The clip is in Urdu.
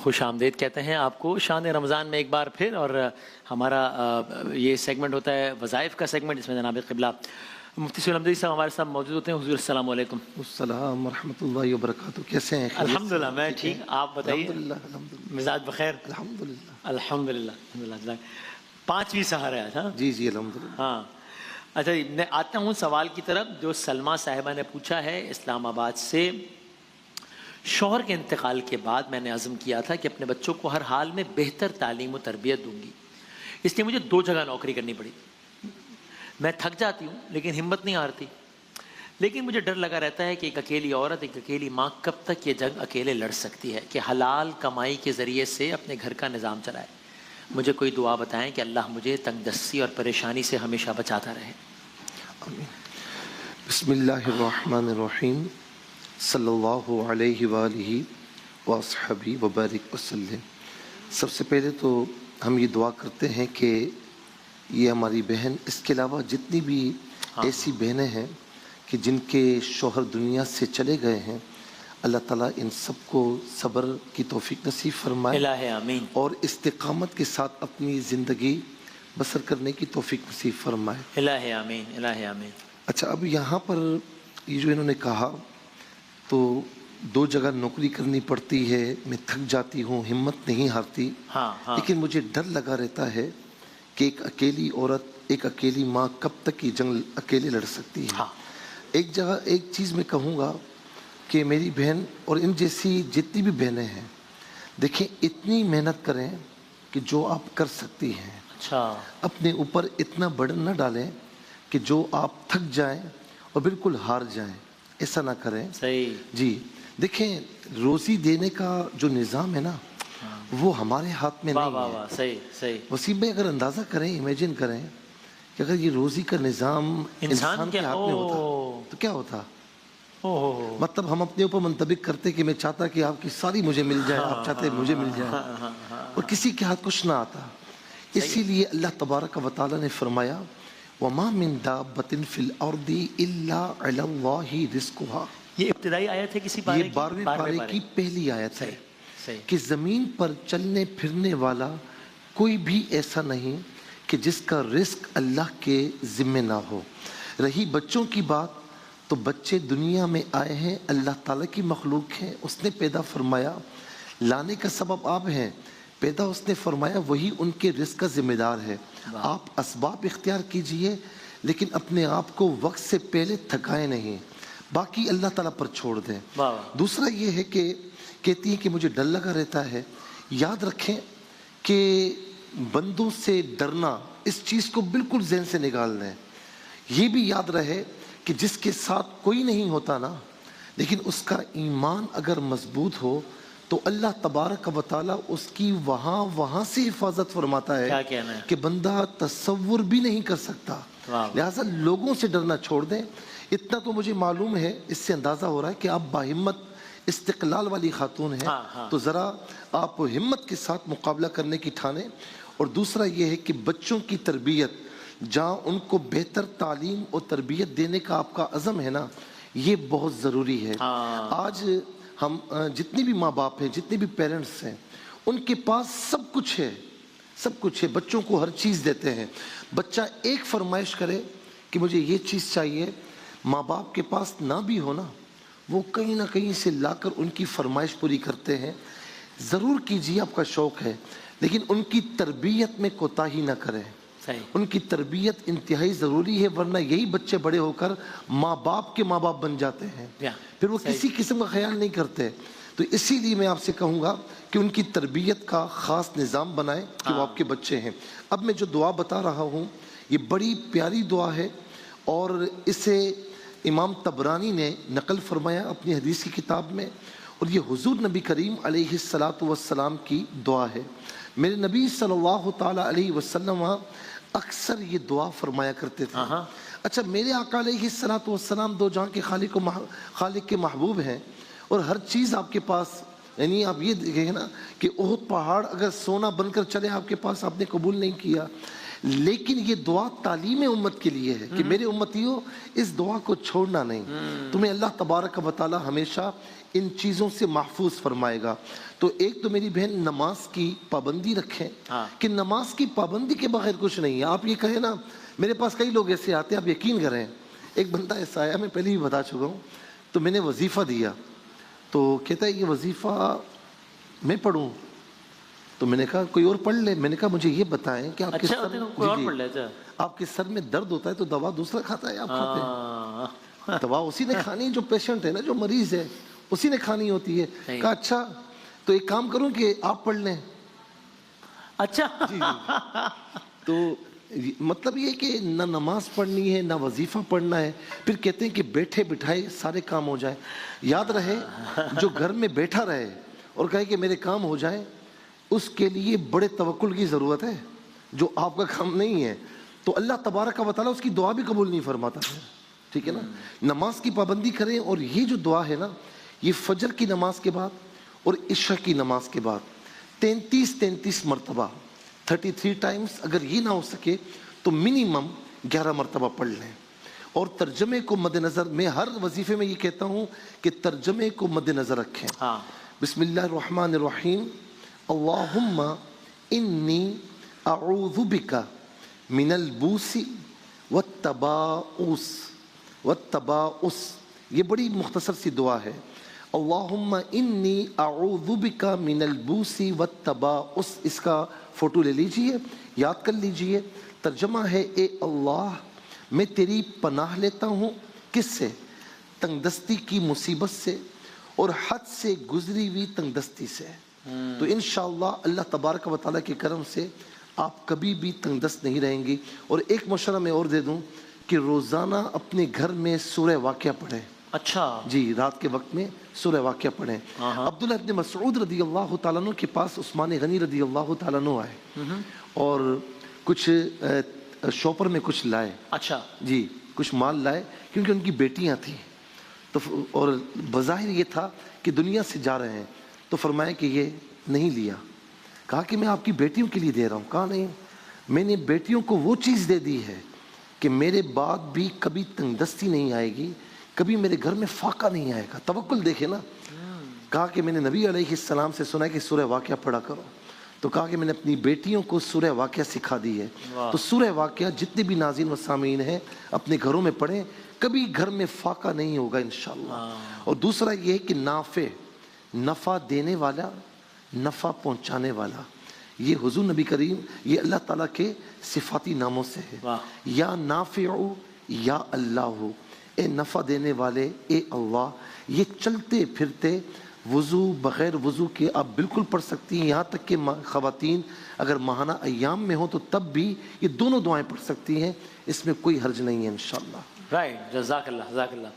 خوش آمدید کہتے ہیں آپ کو شان رمضان میں ایک بار پھر، اور ہمارا یہ سیگمنٹ ہوتا ہے وظائف کا سیگمنٹ، جس میں جناب قبلہ مفتی سہیل احمدی صاحب ہمارے ساتھ موجود ہوتے ہیں. حضور السلام علیکم. السلام ورحمۃ اللہ وبرکاتہ. کیسے ہیں؟ الحمدللہ میں ٹھیک، آپ بتائیے. الحمدللہ مزاج بخیر؟ الحمدللہ الحمدللہ. 5ویں سحر ہے آج. ہاں جی الحمدللہ. ہاں اچھا جی، میں آتا ہوں سوال کی طرف جو سلمیٰ صاحبہ نے پوچھا ہے اسلام آباد سے. شوہر کے انتقال کے بعد میں نے عزم کیا تھا کہ اپنے بچوں کو ہر حال میں بہتر تعلیم و تربیت دوں گی، اس لیے مجھے 2 جگہ نوکری کرنی پڑی. میں تھک جاتی ہوں لیکن ہمت نہیں ہارتی، لیکن مجھے ڈر لگا رہتا ہے کہ ایک اکیلی عورت، ایک اکیلی ماں کب تک یہ جنگ اکیلے لڑ سکتی ہے کہ حلال کمائی کے ذریعے سے اپنے گھر کا نظام چلائے. مجھے کوئی دعا بتائیں کہ اللہ مجھے تنگ دستی اور پریشانی سے ہمیشہ بچاتا رہے. آمین. بسم اللہ الرحمن الرحیم. صلی اللہ علیہ وآلہ وصحبہ وبارک وسلم. سب سے پہلے تو ہم یہ دعا کرتے ہیں کہ یہ ہماری بہن، اس کے علاوہ جتنی بھی ایسی بہنیں ہیں کہ جن کے شوہر دنیا سے چلے گئے ہیں، اللہ تعالیٰ ان سب کو صبر کی توفیق نصیب فرمائے. الہ آمین. اور استقامت کے ساتھ اپنی زندگی بسر کرنے کی توفیق نصیب فرمائے. الہ آمین. الہ آمین. اچھا، اب یہاں پر یہ جو انہوں نے کہا تو 2 جگہ نوکری کرنی پڑتی ہے، میں تھک جاتی ہوں، ہمت نہیں ہارتی. لیکن مجھے ڈر لگا رہتا ہے کہ ایک اکیلی عورت، ایک اکیلی ماں کب تک یہ جنگ اکیلے لڑ سکتی ہے. ایک چیز میں کہوں گا کہ میری بہن اور ان جیسی جتنی بھی بہنیں ہیں، دیکھیں اتنی محنت کریں کہ جو آپ کر سکتی ہیں. اچھا، اپنے اوپر اتنا برڈن نہ ڈالیں کہ جو آپ تھک جائیں اور بالکل ہار جائیں، ایسا نہ کریں. صحیح. جی دیکھیں، روزی دینے کا جو نظام ہے نا، وہ ہمارے ہاتھ میں نہیں ہے. صحیح. وسیم بھائی، اگر اندازہ کریں، امیجن کریں کہ اگر یہ روزی کا نظام انسان کے ہاتھ میں ہوتا تو کیا ہوتا. مطلب ہم اپنے اوپر منطبق کرتے کہ میں چاہتا کہ آپ کی ساری مجھے مل جائے، آپ چاہتے مجھے مل جائے، اور کسی کے ہاتھ کچھ نہ آتا. اسی لیے اللہ تبارک و تعالیٰ نے فرمایا وَمَا مِن دَابَّةٍ فِي الْأَرْضِ إِلَّا عَلَى اللَّهِ رِزْقُهَا. یہ ابتدائی آیت ہے کسی پارے یہ 12ویں پارے کی پہلی آیت ہے کہ زمین پر چلنے پھرنے والا کوئی بھی ایسا نہیں کہ جس کا رزق اللہ کے ذمہ نہ ہو. رہی بچوں کی بات، تو بچے دنیا میں آئے ہیں، اللہ تعالیٰ کی مخلوق ہیں، اس نے پیدا فرمایا. لانے کا سبب آپ ہیں، پیدا اس نے فرمایا، وہی ان کے رزق کا ذمہ دار ہے. آپ اسباب اختیار کیجئے لیکن اپنے آپ کو وقت سے پہلے تھکائیں نہیں، باقی اللہ تعالیٰ پر چھوڑ دیں. دوسرا یہ ہے کہ کہتی ہے کہ مجھے ڈر لگا رہتا ہے. یاد رکھیں کہ بندوں سے ڈرنا، اس چیز کو بالکل ذہن سے نکال دیں. یہ بھی یاد رہے کہ جس کے ساتھ کوئی نہیں ہوتا نا، لیکن اس کا ایمان اگر مضبوط ہو تو اللہ تبارک و تعالیٰ اس کی وہاں سے حفاظت فرماتا ہے کہ بندہ تصور بھی نہیں کر سکتا. لہٰذا لوگوں سے ڈرنا چھوڑ دیں. اتنا تو مجھے معلوم ہے، اس سے اندازہ ہو رہا ہے کہ آپ باہمت استقلال والی خاتون ہیں، تو ذرا آپ ہمت کے ساتھ مقابلہ کرنے کی ٹھانیں. اور دوسرا یہ ہے کہ بچوں کی تربیت، جہاں ان کو بہتر تعلیم اور تربیت دینے کا آپ کا عزم ہے نا، یہ بہت ضروری ہے. آج ہم جتنے بھی ماں باپ ہیں، جتنے بھی پیرنٹس ہیں، ان کے پاس سب کچھ ہے، بچوں کو ہر چیز دیتے ہیں. بچہ ایک فرمائش کرے کہ مجھے یہ چیز چاہیے، ماں باپ کے پاس نہ بھی ہو نا، وہ کہیں نہ کہیں سے لا کر ان کی فرمائش پوری کرتے ہیں. ضرور کیجیے، آپ کا شوق ہے، لیکن ان کی تربیت میں کوتاہی نہ کریں. ان کی تربیت انتہائی ضروری ہے، ورنہ یہی بچے بڑے ہو کر ماں باپ کے ماں باپ بن جاتے ہیں، پھر وہ کسی قسم کا خیال نہیں کرتے. تو اسی لیے میں آپ سے کہوں گا کہ ان کی تربیت کا خاص نظام بنائیں کہ وہ آپ کے بچے ہیں. اب میں جو دعا بتا رہا ہوں یہ بڑی پیاری دعا ہے، اور اسے امام طبرانی نے نقل فرمایا اپنی حدیث کی کتاب میں، اور یہ حضور نبی کریم علیہ السلام کی دعا ہے. میرے نبی صلی اللہ تعالیٰ علیہ وسلم اکثر یہ دعا فرمایا کرتے تھے. اچھا، میرے آقا علیہ السلام 2 جہاں کے خالق کے محبوب ہیں، اور ہر چیز آپ کے پاس، یعنی آپ یہ دیکھیں نا کہ احد پہاڑ اگر سونا بن کر چلے آپ کے پاس، آپ نے قبول نہیں کیا. لیکن یہ دعا تعلیم امت کے لیے ہے کہ میرے امتیوں اس دعا کو چھوڑنا نہیں. تمہیں اللہ تبارک و تعالی ہمیشہ ان چیزوں سے محفوظ فرمائے گا. تو ایک تو میری بہن نماز کی پابندی رکھیں کہ نماز کی پابندی کے بغیر کچھ نہیں ہے. آپ یہ کہیں نا, میرے پاس کئی لوگ ایسے آتے ہیں, آپ یقین کریں, ایک بندہ ایسا آیا, میں پہلے ہی بتا چکا ہوں, تو میں نے وظیفہ دیا تو کہتا ہے یہ وظیفہ میں پڑھوں. تو میں نے کہا کوئی اور پڑھ لے. میں نے کہا مجھے یہ بتائیں کہ آپ کے سر آپ کے سر میں درد ہوتا ہے تو دوا دوسرا کھاتا ہے, آپ کھاتے ہیں؟ دوا اسی نے کھانی جو پیشنٹ ہے نا, جو مریض ہے, اسی نے کھانی ہوتی ہے. کہا اچھا تو ایک کام کروں کہ آپ پڑھ لیں. اچھا جی. تو مطلب یہ کہ نہ نماز پڑھنی ہے نہ وظیفہ پڑھنا ہے. پھر کہتے ہیں کہ بیٹھے بٹھائے سارے کام ہو جائیں. یاد رہے جو گھر میں بیٹھا رہے اور کہے کہ میرے کام ہو جائیں, اس کے لیے بڑے توکل کی ضرورت ہے, جو آپ کا کام نہیں ہے. تو اللہ تبارک و تعالیٰ اس کی دعا بھی قبول نہیں فرماتا ہے. ٹھیک ہے نا. نماز کی پابندی کریں, اور یہ جو دعا ہے نا, یہ فجر کی نماز کے بعد اور عشاء کی نماز کے بعد 33 مرتبہ 33 ٹائمز, اگر یہ نہ ہو سکے تو منیمم 11 مرتبہ پڑھ لیں. اور ترجمے کو مد نظر, میں ہر وظیفے میں یہ کہتا ہوں کہ ترجمے کو مد نظر رکھیں. بسم اللہ الرحمن الرحیم. اللہم انی اعوذ بک من البوس والتباؤس. یہ بڑی مختصر سی دعا ہے. اللہم انی اعوذ بک من البوس والتباؤس. اس کا فوٹو لے لیجئے, یاد کر لیجئے. ترجمہ ہے اے اللہ میں تیری پناہ لیتا ہوں. کس سے؟ تنگ دستی کی مصیبت سے اور حد سے گزری ہوئی تنگ دستی سے. تو انشاءاللہ اللہ تبارک و تعالیٰ کے کرم سے آپ کبھی بھی تنگ دست نہیں رہیں گی. اور ایک مشورہ میں اور دے دوں کہ روزانہ اپنے گھر میں سورہ واقعہ پڑھیں. اچھا جی, رات کے وقت میں سورہ واقعہ پڑھیں. عبداللہ ابن مسعود رضی اللہ تعالیٰ عنہ کے پاس عثمان غنی رضی اللہ تعالیٰ عنہ آئے اور کچھ شوپر میں کچھ لائے. اچھا جی, کچھ مال لائے کیونکہ ان کی بیٹیاں تھیں. تو اور بظاہر یہ تھا کہ دنیا سے جا رہے ہیں. تو فرمایا کہ یہ نہیں لیا. کہا کہ میں آپ کی بیٹیوں کے لیے دے رہا ہوں. کہا نہیں, میں نے بیٹیوں کو وہ چیز دے دی ہے کہ میرے بعد بھی کبھی تنگ دستی نہیں آئے گی, کبھی میرے گھر میں فاقہ نہیں آئے گا. توکل دیکھے نا. کہا کہ میں نے نبی علیہ السلام سے سنا کہ سورہ واقعہ پڑھا کرو. تو کہا کہ میں نے اپنی بیٹیوں کو سورہ واقعہ سکھا دی ہے. تو سورہ واقعہ جتنے بھی ناظرین و سامعین ہیں اپنے گھروں میں پڑھیں, کبھی گھر میں فاقہ نہیں ہوگا انشاءاللہ. اور دوسرا یہ ہے کہ نافع, نفع دینے والا, نفع پہنچانے والا, یہ حضور نبی کریم, یہ اللہ تعالیٰ کے صفاتی ناموں سے ہے. یا نافع یا اللہ, اے نفع دینے والے اے اللہ. یہ چلتے پھرتے وضو بغیر وضو کے آپ بالکل پڑھ سکتی ہیں. یہاں تک کہ خواتین اگر ماہانہ ایام میں ہوں تو تب بھی یہ دونوں دعائیں پڑھ سکتی ہیں, اس میں کوئی حرج نہیں ہے انشاءاللہ. رائٹ, جزاک اللہ, جزاک اللہ.